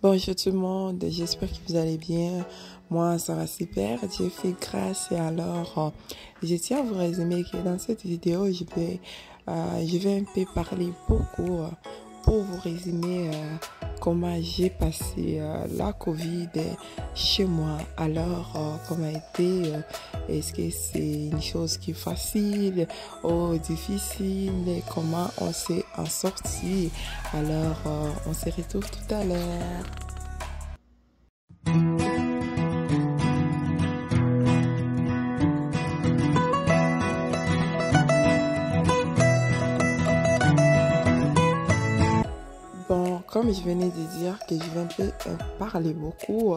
Bonjour tout le monde, j'espère que vous allez bien. Moi, ça va super, Dieu fait grâce. Et alors, je tiens à vous résumer que dans cette vidéo, je vais un peu parler beaucoup pour vous résumer comment j'ai passé la Covid chez moi. Alors, comment a été, est-ce que c'est une chose qui est facile ou difficile, et comment on s'est en sorti. Alors, on se retrouve tout à l'heure. Comme je venais de dire que je vais un peu parler beaucoup,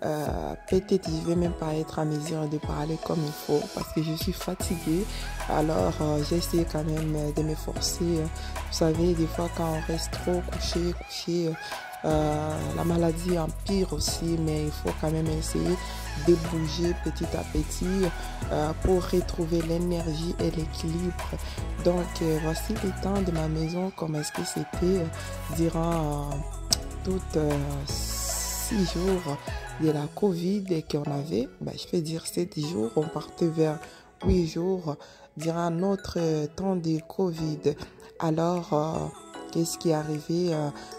peut-être je vais même pas être à mesure de parler comme il faut parce que je suis fatiguée. Alors j'ai essayé quand même de m'efforcer. Vous savez, des fois quand on reste trop couché, la maladie empire aussi, mais il faut quand même essayer de bouger petit à petit pour retrouver l'énergie et l'équilibre. Donc voici le temps de ma maison, comment est-ce que c'était durant toutes 6 jours de la Covid qu'on avait. Je peux dire 7 jours, on partait vers 8 jours durant notre temps de Covid. Alors, qu'est-ce qui est arrivé?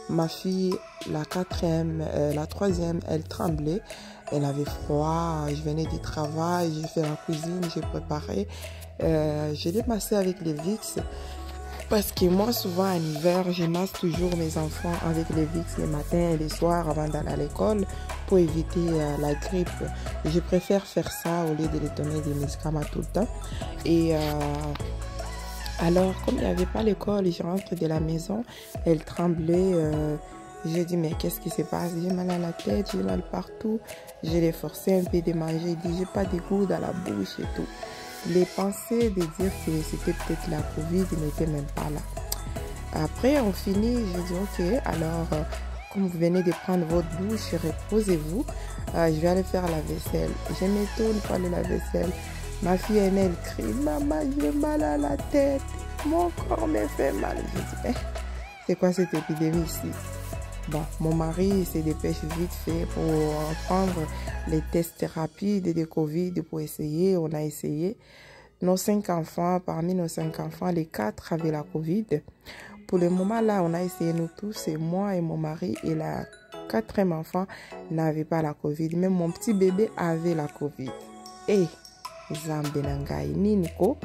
Ma fille, la troisième, elle tremblait. Elle avait froid. Je venais du travail, j'ai fait la cuisine, j'ai préparé. Je l'ai massé avec les Vicks. Parce que moi, souvent en hiver, je masse toujours mes enfants avec les Vicks le matin et le soir avant d'aller à l'école pour éviter la grippe. Je préfère faire ça au lieu de les donner des médicaments tout le temps. Et alors, comme il n'y avait pas l'école, je rentre de la maison, elle tremblait. J'ai dit, mais qu'est-ce qui se passe? J'ai mal à la tête, j'ai mal partout. Je l'ai forcé un peu de manger. Il dit, j'ai pas de goût dans la bouche et tout. Les pensées de dire que c'était peut-être la Covid n'étaient même pas là. Après, on finit. Je dis, ok, alors, comme vous venez de prendre votre douche, reposez-vous. Je vais aller faire la vaisselle. Je me tourne pour aller la vaisselle. Ma fille aînée, elle crie, maman, j'ai mal à la tête. Mon corps me fait mal. Je dis, c'est quoi cette épidémie ici? Bon, mon mari s'est dépêché vite fait pour prendre les tests rapides de Covid pour essayer. On a essayé. Nos 5 enfants, parmi nos 5 enfants, les 4 avaient la Covid. Pour le moment là, on a essayé nous tous, c'est moi et mon mari, et la 4e enfant n'avait pas la Covid. Même mon petit bébé avait la Covid. Et Zambenangai Niniko,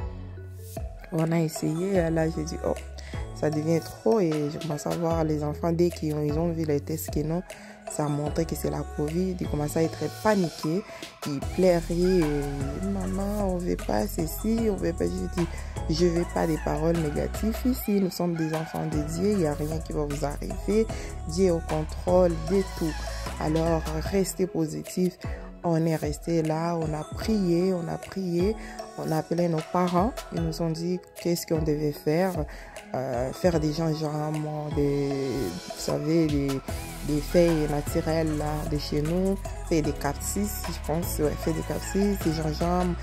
on a essayé. Là, j'ai dit, oh, ça devient trop, et je commence à voir les enfants, dès qu'ils ont vu les tests qu'ils ont, ça a montré que c'est la Covid. Ils commencent à être paniqués, ils pleuraient, maman, on veut pas ceci, on veut pas. Je dis, je veux pas des paroles négatives ici, nous sommes des enfants de Dieu, il n'y a rien qui va vous arriver, Dieu est au contrôle de tout. Alors restez positif. On est resté là, on a prié, on a appelé nos parents, ils nous ont dit qu'est-ce qu'on devait faire. Faire des gingembre, vous savez, des feuilles naturelles là, de chez nous, faire des capsis, je pense, ouais, faire des capsis, des gingembre,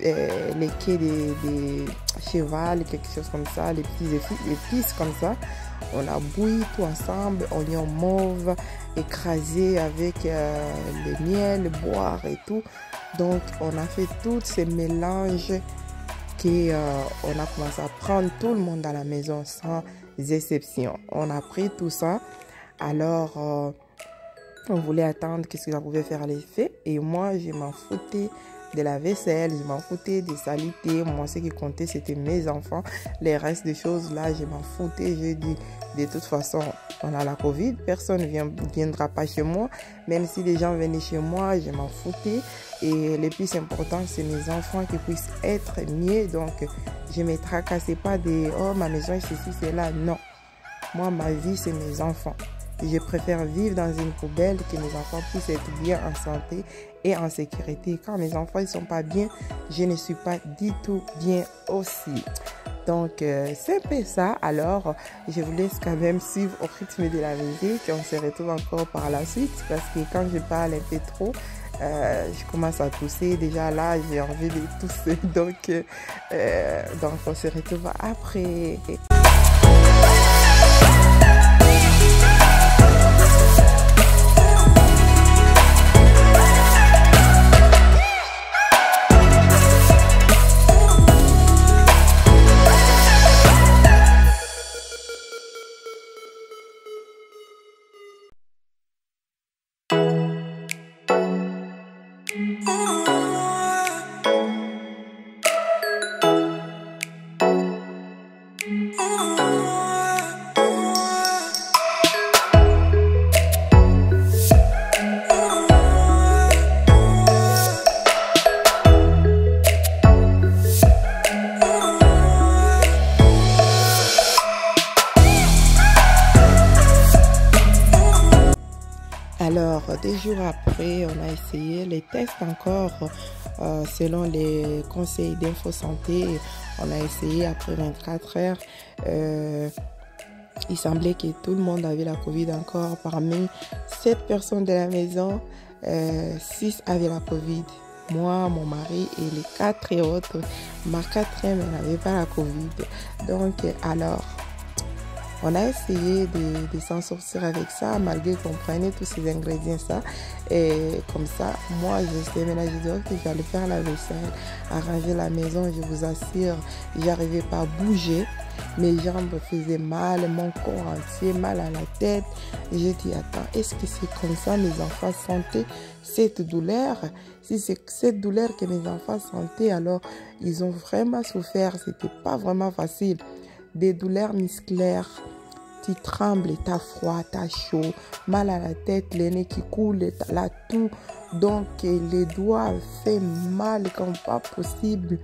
les quais des cheval, quelque chose comme ça, les petits épices comme ça. On a bouilli tout ensemble, oignons mauve, écrasé avec le miel, boire et tout. Donc, on a fait tous ces mélanges on a commencé à prendre tout le monde à la maison sans exception. On a pris tout ça. Alors, on voulait attendre qu'est-ce que ça pouvait faire l'effet. Et moi, je m'en foutais de la vaisselle, je m'en foutais des saletés. Moi, ce qui comptait, c'était mes enfants. Les restes des choses, là, je m'en foutais. J'ai dit, de toute façon, on a la Covid. Personne ne viendra pas chez moi. Même si les gens venaient chez moi, je m'en foutais. Et le plus important, c'est mes enfants qui puissent être mieux. Donc, je ne me tracassais pas de « Oh, ma maison est ceci, c'est là ». Non. Moi, ma vie, c'est mes enfants. Je préfère vivre dans une poubelle que mes enfants puissent être bien en santé et en sécurité. Quand mes enfants ne sont pas bien, je ne suis pas du tout bien aussi. Donc, c'est un peu ça. Alors, je vous laisse quand même suivre au rythme de la musique. On se retrouve encore par la suite parce que quand je parle un peu trop, je commence à tousser. Déjà là, j'ai envie de tousser. Donc, on se retrouve après. Alors, des jours après, on a essayé les tests encore selon les conseils d'info santé. On a essayé après 24 heures. Il semblait que tout le monde avait la Covid encore. Parmi 7 personnes de la maison, 6 avaient la Covid. Moi, mon mari et les 4 autres, ma quatrième n'avait pas la Covid. Donc, alors, on a essayé de s'en sortir avec ça, malgré qu'on prenait tous ces ingrédients, ça. Et comme ça, moi, j'étais ménagère, j'ai dit, ok, j'allais faire la vaisselle, arranger la maison, je vous assure, j'arrivais pas à bouger. Mes jambes faisaient mal, mon corps entier, mal à la tête. J'ai dit, attends, est-ce que c'est comme ça mes enfants sentaient cette douleur? Si c'est cette douleur que mes enfants sentaient, alors ils ont vraiment souffert. C'était pas vraiment facile. Des douleurs musculaires, tu trembles, tu as froid, tu as chaud, mal à la tête, le nez qui coule, la toux. Donc les doigts fait mal comme pas possible.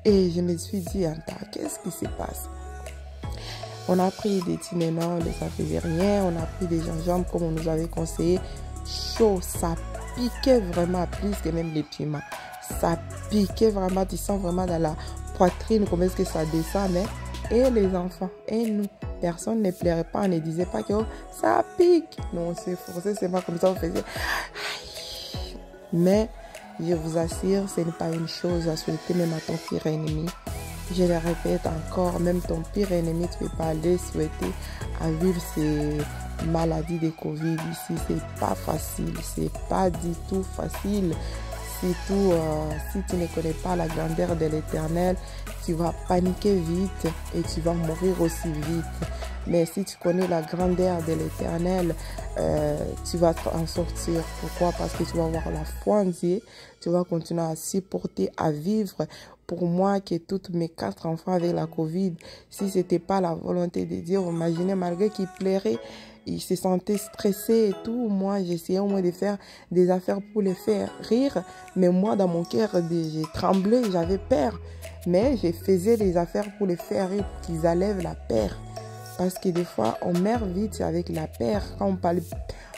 Et je me suis dit, attends, qu'est-ce qui se passe? On a pris des Tylenol, ça faisait rien. On a pris des gingembre comme on nous avait conseillé. Chaud, ça piquait vraiment plus que même les piments. Ça piquait vraiment, tu sens vraiment dans la poitrine comment est-ce que ça descend. Mais, et les enfants, et nous, personne ne pleurait pas, on ne disait pas que oh, ça pique. Non, on s'est forcé, c'est pas comme ça, on faisait. Mais, je vous assure, ce n'est pas une chose à souhaiter même à ton pire ennemi. Je le répète encore, même ton pire ennemi, tu ne peux pas aller souhaiter à vivre ces maladies de Covid ici. C'est pas facile, c'est pas du tout facile. Surtout si tu ne connais pas la grandeur de l'Éternel, tu vas paniquer vite et tu vas mourir aussi vite. Mais si tu connais la grandeur de l'Éternel, tu vas en sortir. Pourquoi? Parce que tu vas avoir la foi en Dieu, tu vas continuer à supporter, à vivre. Pour moi, que toutes mes 4 enfants avaient la Covid, si ce n'était pas la volonté de Dieu, vous imaginez, malgré qu'ils pleuraient, ils se sentaient stressés et tout. Moi, j'essayais au moins de faire des affaires pour les faire rire. Mais moi, dans mon cœur, j'ai tremblé, j'avais peur. Mais je faisais des affaires pour les faire rire, pour qu'ils enlèvent la peur. Parce que des fois, on meurt vite avec la peur. Quand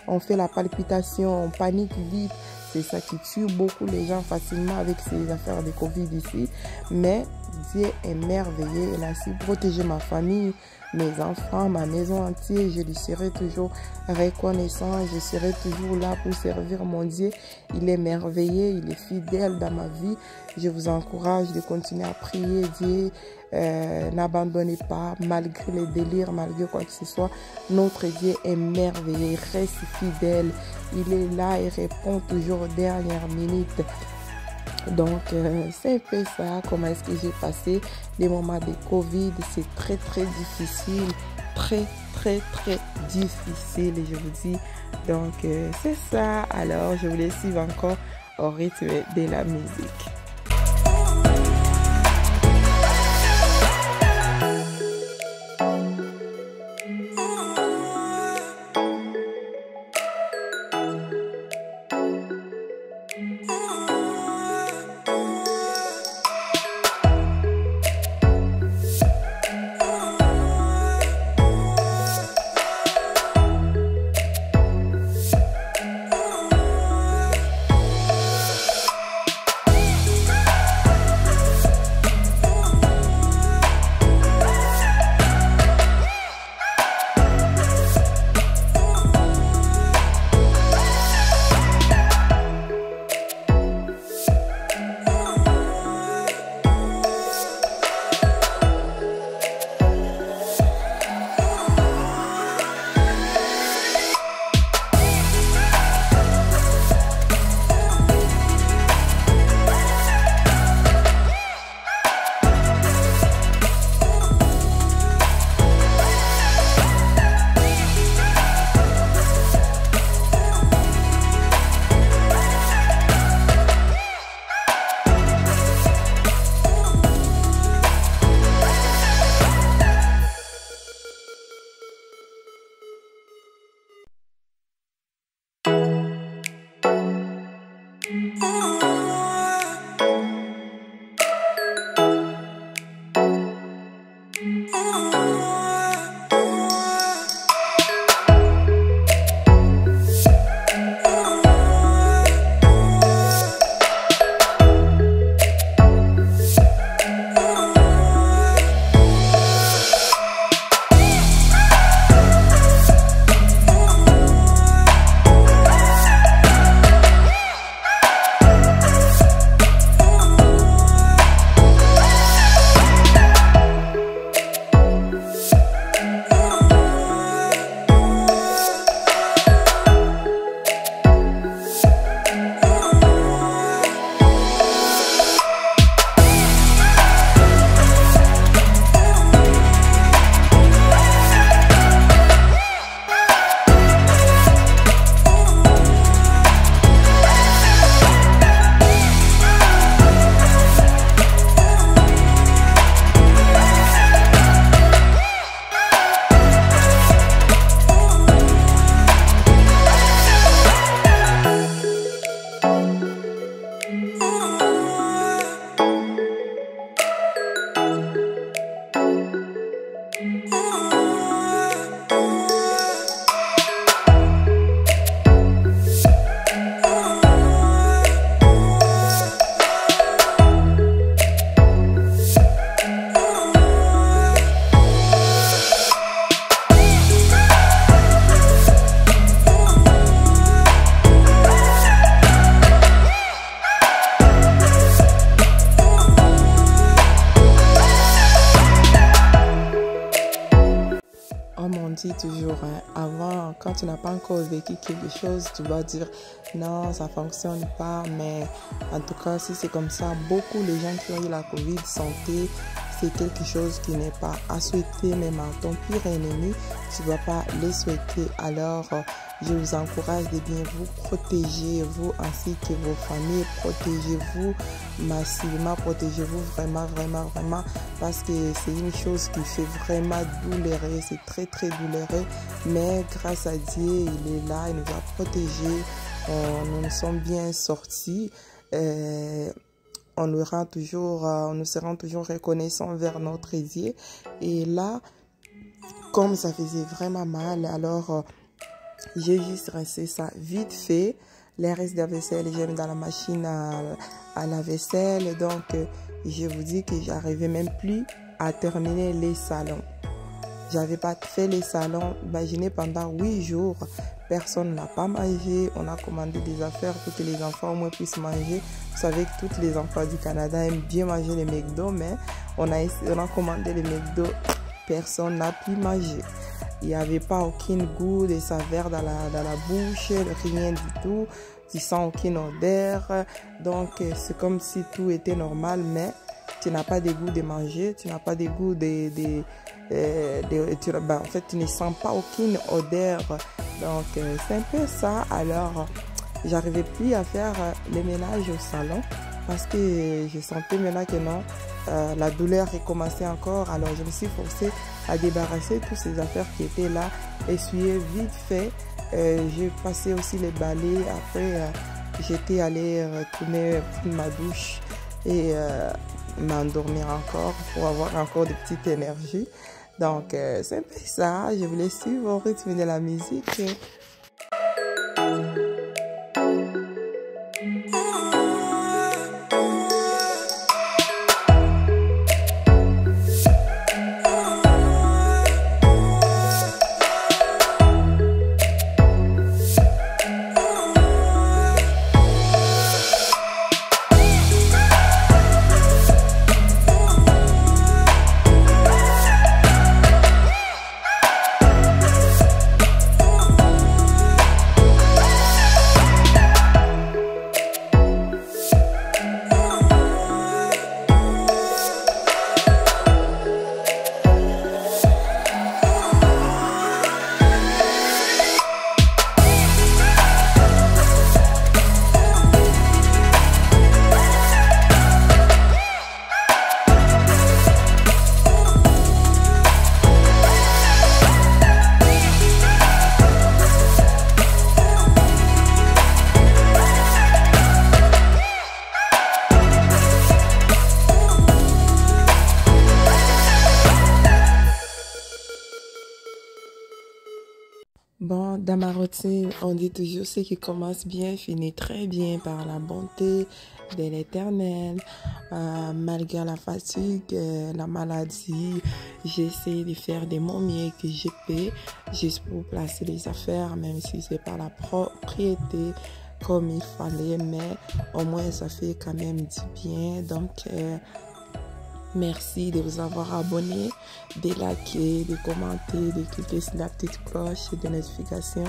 on fait la palpitation, on panique vite. C'est ça qui tue beaucoup les gens facilement avec ces affaires de Covid ici. Mais Dieu est merveilleux. Il a su protéger ma famille, mes enfants, ma maison entière. Je lui serai toujours reconnaissant. Je serai toujours là pour servir mon Dieu. Il est merveilleux. Il est fidèle dans ma vie. Je vous encourage de continuer à prier Dieu. N'abandonnez pas malgré les délires, malgré quoi que ce soit. Notre Dieu est merveilleux. Il reste fidèle. Il est là. Il répond toujours aux dernières minutes. Donc, c'est un peu ça. Comment est-ce que j'ai passé les moments de Covid? C'est très, très difficile. Très, très, très difficile, je vous dis. Donc, c'est ça. Alors, je vous laisse suivre encore au rythme de la musique. toujours. Hein. Avant, quand tu n'as pas encore vécu quelque chose, tu vas dire non, ça ne fonctionne pas. Mais en tout cas, si c'est comme ça, beaucoup de gens qui ont eu la Covid santé, c'est quelque chose qui n'est pas à souhaiter, même à ton pire ennemi, tu ne vas pas les souhaiter. Alors, je vous encourage de bien vous protéger, vous ainsi que vos familles. Protégez-vous massivement, protégez-vous vraiment, vraiment, vraiment, parce que c'est une chose qui fait vraiment douloureuse, c'est très, très douloureux. Mais grâce à Dieu, il est là, il nous a protégés, nous nous sommes bien sortis. On nous rend toujours, on nous sera toujours reconnaissants vers notre Dieu. Et là, comme ça faisait vraiment mal, alors j'ai juste rincé ça vite fait. Les restes de la vaisselle, j'ai mis dans la machine à la vaisselle. Donc, je vous dis que j'arrivais même plus à terminer les salons. J'avais pas fait les salons. Imaginez, pendant 8 jours, personne n'a pas mangé. On a commandé des affaires pour que les enfants au moins puissent manger. Vous savez que tous les enfants du Canada aiment bien manger les McDo, mais on a commandé les McDo. Personne n'a pu manger. Il n'y avait pas aucun goût de saveur dans la bouche, rien du tout. Tu sens aucune odeur. Donc, c'est comme si tout était normal, mais tu n'as pas de goût de manger. Tu n'as pas de goût en fait, tu ne sens pas aucune odeur. Donc, c'est un peu ça. Alors, j'arrivais plus à faire le ménage au salon parce que je sentais maintenant que non, la douleur recommençait encore. Alors, je me suis forcée à débarrasser toutes ces affaires qui étaient là, essuyer vite fait. J'ai passé aussi les balais. Après, j'étais allée retourner prendre ma douche et m'endormir encore pour avoir encore de petites énergies. Donc, c'est un peu ça. Je voulais suivre au rythme de la musique. Bon, dans ma routine, on dit toujours ce qui commence bien finit très bien par la bonté de l'Éternel. Malgré la fatigue, la maladie, j'essaie de faire de mon mieux que je peux, juste pour placer les affaires, même si c'est pas la propriété comme il fallait, mais au moins ça fait quand même du bien. Donc, merci de vous avoir abonné, de liker, de commenter, de cliquer sur la petite cloche de notification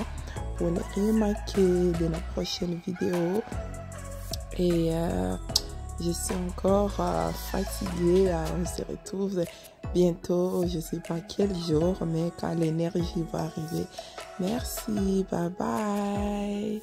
pour ne rien manquer de nos prochaines vidéos. Et je suis encore fatiguée. On se retrouve bientôt, je ne sais pas quel jour, mais quand l'énergie va arriver. Merci, bye bye.